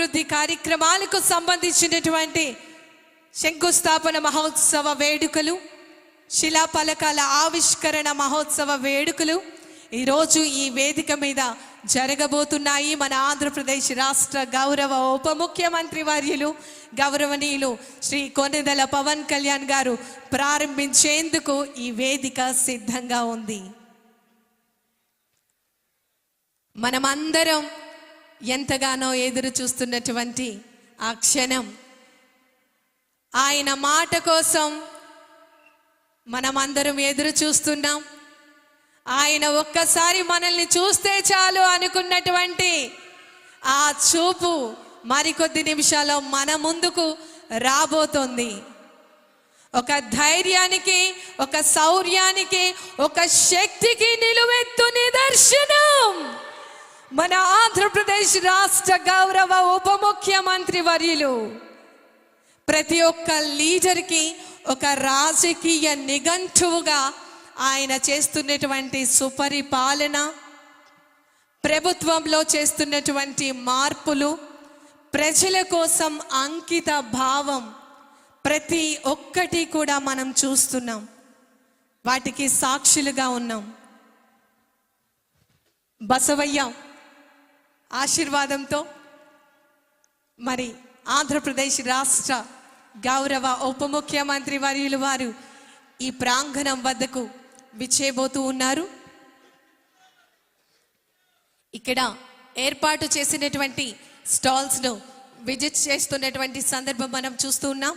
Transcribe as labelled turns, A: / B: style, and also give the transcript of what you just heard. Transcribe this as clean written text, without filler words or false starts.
A: అభివృద్ధి కార్యక్రమాలకు సంబంధించినటువంటి శంకుస్థాపన మహోత్సవ వేడుకలు, శిలాఫలకాల ఆవిష్కరణ మహోత్సవ వేడుకలు ఈరోజు ఈ వేదిక మీద జరగబోతున్నాయి. మన ఆంధ్రప్రదేశ్ రాష్ట్ర గౌరవ ఉప ముఖ్యమంత్రి వర్యులు గౌరవనీయులు శ్రీ కొణిదెల పవన్ కళ్యాణ్ గారు ప్రారంభించేందుకు ఈ వేదిక సిద్ధంగా ఉంది. మనమందరం ఎంతగానో ఎదురు చూస్తున్నటువంటి ఆ క్షణం, ఆయన మాట కోసం మనమందరం ఎదురు చూస్తున్నాం. ఆయన ఒక్కసారి మనల్ని చూస్తే చాలు అనుకున్నటువంటి ఆ చూపు మరికొద్ది నిమిషాల్లో మన ముందుకు రాబోతోంది. ఒక ధైర్యానికి, ఒక శౌర్యానికి, ఒక శక్తికి నిలువెత్తు నిదర్శనం మన ఆంధ్రప్రదేశ్ రాష్ట్ర గౌరవ ఉప ముఖ్యమంత్రి వర్యులు. ప్రతి ఒక్క లీడర్కి ఒక రాజకీయ నిఘంటువుగా ఆయన చేస్తున్నటువంటి సుపరిపాలన, ప్రభుత్వంలో చేస్తున్నటువంటి మార్పులు, ప్రజల కోసం అంకిత భావం, ప్రతి ఒక్కటి కూడా మనం చూస్తున్నాం, వాటికి సాక్షులుగా ఉన్నాం. బసవయ్య ఆశీర్వాదంతో మరి ఆంధ్రప్రదేశ్ రాష్ట్ర గౌరవ ఉప ముఖ్యమంత్రి వర్యులు వారు ఈ ప్రాంగణం వద్దకు విచ్చేయబోతూ ఉన్నారు. ఇక్కడ ఏర్పాటు చేసినటువంటి స్టాల్స్ను విజిట్ చేస్తున్నటువంటి సందర్భం మనం చూస్తూ ఉన్నాం.